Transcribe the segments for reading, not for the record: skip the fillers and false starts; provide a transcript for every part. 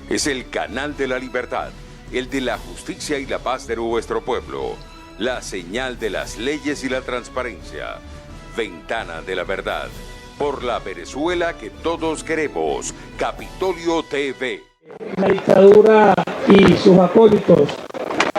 Es el canal de la libertad, el de la justicia y la paz de nuestro pueblo. La señal de las leyes y la transparencia. Ventana de la verdad. Por la Venezuela que todos queremos. Capitolio TV. La dictadura y sus acólitos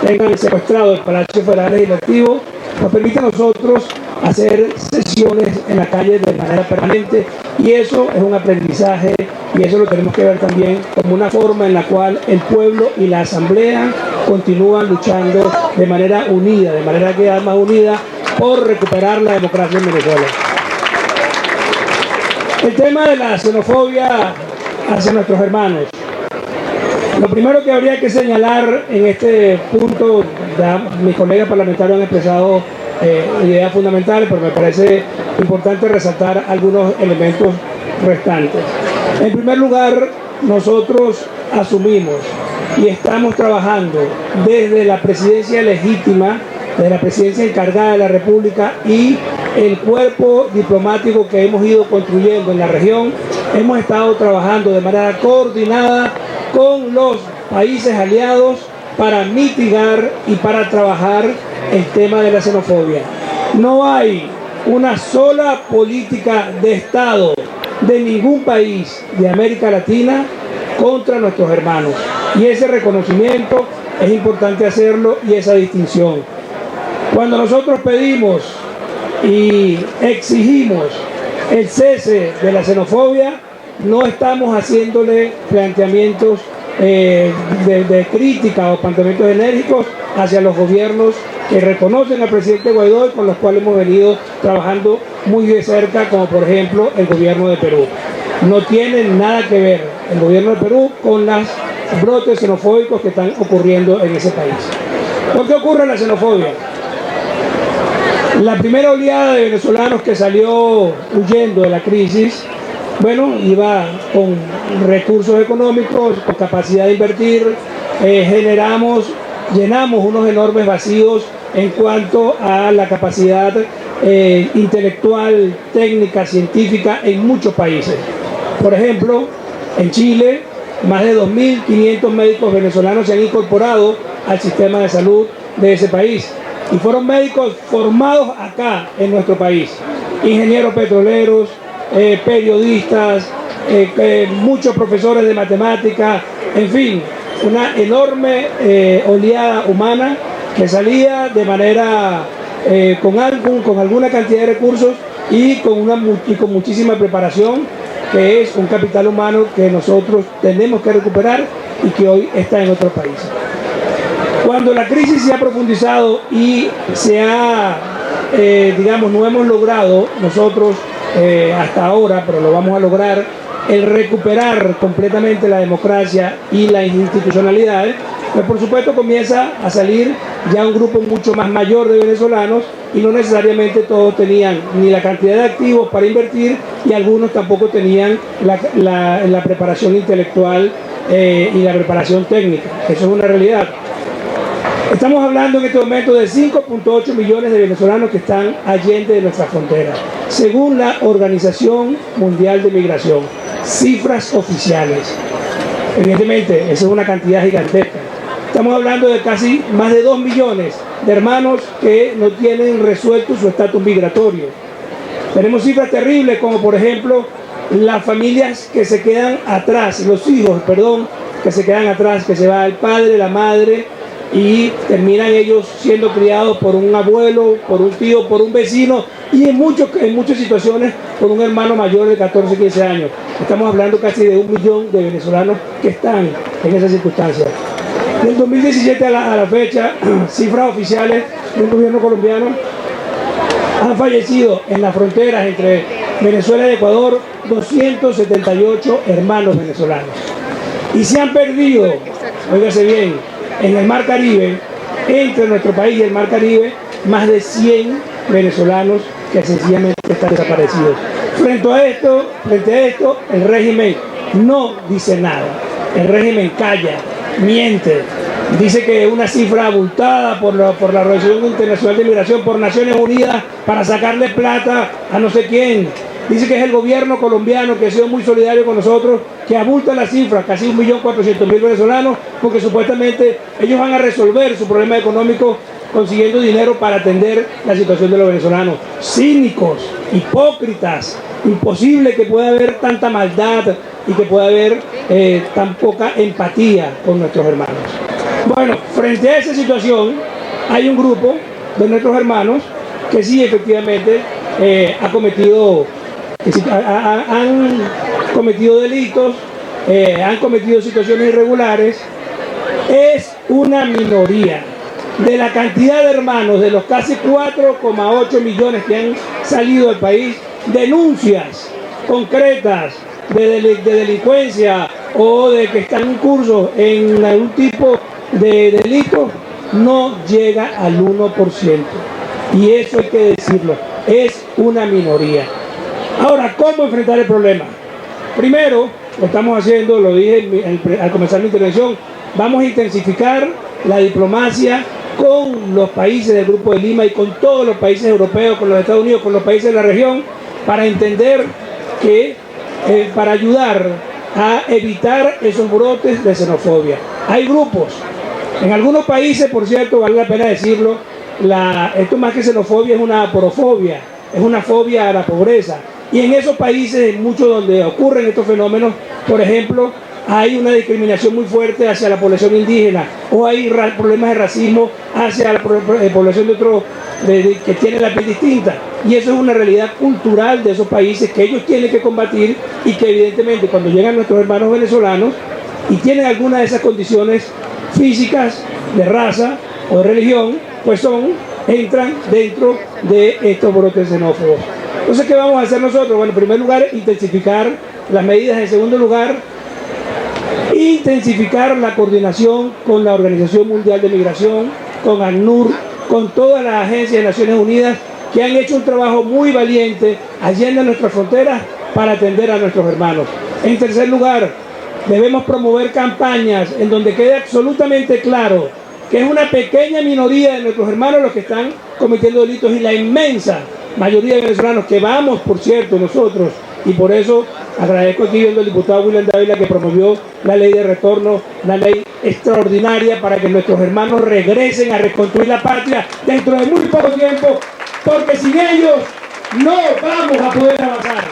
tengan secuestrado el Palacio Federal Legislativo, nos permite a nosotros hacer sesiones en la calle de manera permanente, y eso es un aprendizaje, y eso lo tenemos que ver también como una forma en la cual el pueblo y la asamblea continúan luchando de manera unida, de manera que más unida, por recuperar la democracia en Venezuela. El tema de la xenofobia hacia nuestros hermanos. Lo primero que habría que señalar en este punto, ya mis colegas parlamentarios han expresado ideas fundamentales, pero me parece importante resaltar algunos elementos restantes. En primer lugar, nosotros asumimos y estamos trabajando desde la presidencia legítima, de la presidencia encargada de la República y el cuerpo diplomático que hemos ido construyendo en la región. Hemos estado trabajando de manera coordinada con los países aliados para mitigar y para trabajar el tema de la xenofobia. No hay una sola política de Estado de ningún país de América Latina contra nuestros hermanos. Y ese reconocimiento es importante hacerlo, y esa distinción. Cuando nosotros pedimos y exigimos el cese de la xenofobia, no estamos haciéndole planteamientos de crítica o planteamientos enérgicos hacia los gobiernos que reconocen al presidente Guaidó y con los cuales hemos venido trabajando muy de cerca, como por ejemplo el gobierno de Perú. No tiene nada que ver el gobierno de Perú con los brotes xenofóbicos que están ocurriendo en ese país. ¿Por qué ocurre la xenofobia? La primera oleada de venezolanos que salió huyendo de la crisis, bueno, iba con recursos económicos, con capacidad de invertir, llenamos unos enormes vacíos en cuanto a la capacidad intelectual, técnica, científica en muchos países. Por ejemplo, en Chile, más de 2.500 médicos venezolanos se han incorporado al sistema de salud de ese país. Y fueron médicos formados acá en nuestro país. Ingenieros petroleros, periodistas, muchos profesores de matemática, en fin, una enorme oleada humana que salía de manera con alguna cantidad de recursos y con muchísima preparación, que es un capital humano que nosotros tenemos que recuperar y que hoy está en otros países. Cuando la crisis se ha profundizado y no hemos logrado nosotros hasta ahora, pero lo vamos a lograr, el recuperar completamente la democracia y la institucionalidad, pues por supuesto comienza a salir ya un grupo mucho más mayor de venezolanos, y no necesariamente todos tenían ni la cantidad de activos para invertir, y algunos tampoco tenían la preparación intelectual y la preparación técnica. Eso es una realidad. Estamos hablando en este momento de 5.8 millones de venezolanos que están allende de nuestra frontera, según la Organización Mundial de Migración. Cifras oficiales. Evidentemente, esa es una cantidad gigantesca. Estamos hablando de casi más de 2 millones de hermanos que no tienen resuelto su estatus migratorio. Tenemos cifras terribles, como por ejemplo las familias que se quedan atrás, los hijos, que se quedan atrás, que se va el padre, la madre, y terminan ellos siendo criados por un abuelo, por un tío, por un vecino, y en muchas situaciones por un hermano mayor de 14, 15 años. Estamos hablando casi de 1 millón de venezolanos que están en esas circunstancias. Del 2017 a la fecha, cifras oficiales del gobierno colombiano, han fallecido en las fronteras entre Venezuela y Ecuador 278 hermanos venezolanos. Y se han perdido, óigase bien, en el Mar Caribe, entre nuestro país y el Mar Caribe, más de 100 venezolanos que sencillamente están desaparecidos. Frente a esto, el régimen no dice nada. El régimen calla, miente. Dice que una cifra abultada por la Organización Internacional de Migración, por Naciones Unidas, para sacarle plata a no sé quién. Dice que es el gobierno colombiano que ha sido muy solidario con nosotros, que abulta la cifra, casi 1.400.000 venezolanos, porque supuestamente ellos van a resolver su problema económico consiguiendo dinero para atender la situación de los venezolanos. Cínicos, hipócritas, imposible que pueda haber tanta maldad y que pueda haber tan poca empatía con nuestros hermanos. Bueno, frente a esa situación hay un grupo de nuestros hermanos que sí efectivamente han cometido delitos, han cometido situaciones irregulares. Es una minoría de la cantidad de hermanos, de los casi 4,8 millones que han salido del país. Denuncias concretas de delincuencia o de que están en curso en algún tipo de delito no llega al 1%. Y eso hay que decirlo, es una minoría. Ahora, ¿cómo enfrentar el problema? Primero, lo estamos haciendo, lo dije al comenzar mi intervención, vamos a intensificar la diplomacia con los países del Grupo de Lima y con todos los países europeos, con los Estados Unidos, con los países de la región, para entender que, para ayudar a evitar esos brotes de xenofobia. Hay grupos, en algunos países, por cierto, vale la pena decirlo, esto más que xenofobia es una aporofobia, es una fobia a la pobreza. Y en esos países, en muchos donde ocurren estos fenómenos, por ejemplo, hay una discriminación muy fuerte hacia la población indígena, o hay problemas de racismo hacia la población que tiene la piel distinta. Y eso es una realidad cultural de esos países que ellos tienen que combatir y que evidentemente cuando llegan nuestros hermanos venezolanos y tienen alguna de esas condiciones físicas, de raza o de religión, pues entran dentro de estos brotes xenófobos. Entonces, ¿qué vamos a hacer nosotros? Bueno, en primer lugar, intensificar las medidas. En segundo lugar, intensificar la coordinación con la Organización Mundial de Migración, con ACNUR, con todas las agencias de Naciones Unidas que han hecho un trabajo muy valiente allá en nuestras fronteras para atender a nuestros hermanos. En tercer lugar, debemos promover campañas en donde quede absolutamente claro que es una pequeña minoría de nuestros hermanos los que están cometiendo delitos y la inmensa mayoría de venezolanos que vamos, por cierto, nosotros, y por eso agradezco aquí viendo al diputado William Dávila que promovió la ley de retorno, una ley extraordinaria para que nuestros hermanos regresen a reconstruir la patria dentro de muy poco tiempo, porque sin ellos no vamos a poder avanzar.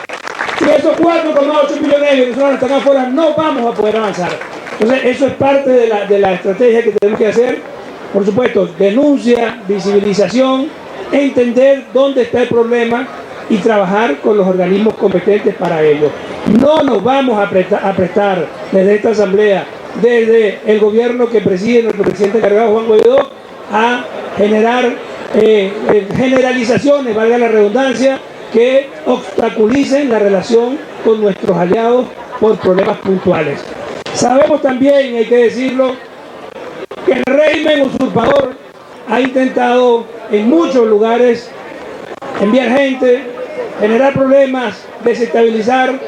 Si esos 4,8 millones de venezolanos están afuera, no vamos a poder avanzar. Entonces, eso es parte de la estrategia que tenemos que hacer. Por supuesto, denuncia, visibilización, entender dónde está el problema y trabajar con los organismos competentes para ello. No nos vamos a prestar desde esta asamblea, desde el gobierno que preside nuestro presidente encargado Juan Guaidó, a generar generalizaciones, valga la redundancia, que obstaculicen la relación con nuestros aliados por problemas puntuales. Sabemos también, hay que decirlo, que el régimen usurpador ha intentado en muchos lugares enviar gente, generar problemas, desestabilizar,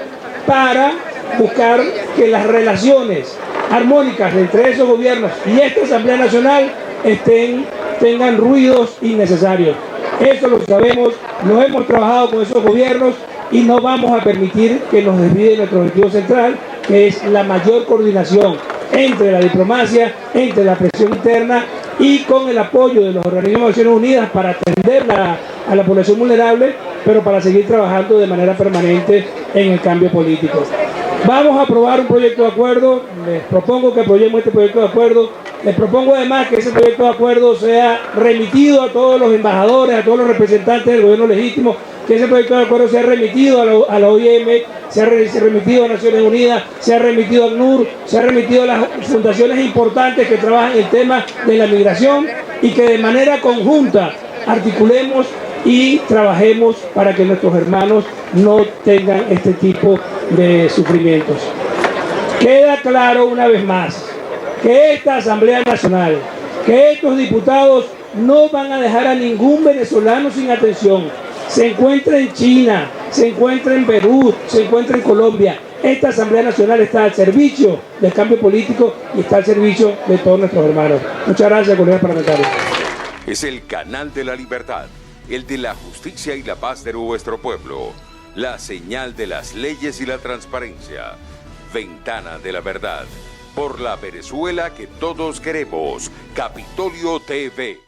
para buscar que las relaciones armónicas entre esos gobiernos y esta Asamblea Nacional tengan ruidos innecesarios. Eso lo sabemos, lo hemos trabajado con esos gobiernos y no vamos a permitir que nos desvíe nuestro objetivo central, que es la mayor coordinación entre la diplomacia, entre la presión interna y con el apoyo de los organismos de Naciones Unidas para atender a la población vulnerable, pero para seguir trabajando de manera permanente en el cambio político. Vamos a aprobar un proyecto de acuerdo, les propongo que apoyemos este proyecto de acuerdo, les propongo además que ese proyecto de acuerdo sea remitido a todos los embajadores, a todos los representantes del gobierno legítimo, que ese proyecto de acuerdo sea remitido a la OIM, sea remitido a Naciones Unidas, sea remitido a ACNUR, sea remitido a las fundaciones importantes que trabajan en el tema de la migración y que de manera conjunta articulemos y trabajemos para que nuestros hermanos no tengan este tipo de sufrimientos. Queda claro una vez más que esta Asamblea Nacional, que estos diputados no van a dejar a ningún venezolano sin atención. Se encuentra en China, se encuentra en Perú, se encuentra en Colombia. Esta Asamblea Nacional está al servicio del cambio político y está al servicio de todos nuestros hermanos. Muchas gracias, colegas parlamentarios. Es el canal de la libertad, el de la justicia y la paz de nuestro pueblo. la señal de las leyes y la transparencia. Ventana de la Verdad. Por la Venezuela que todos queremos. Capitolio TV.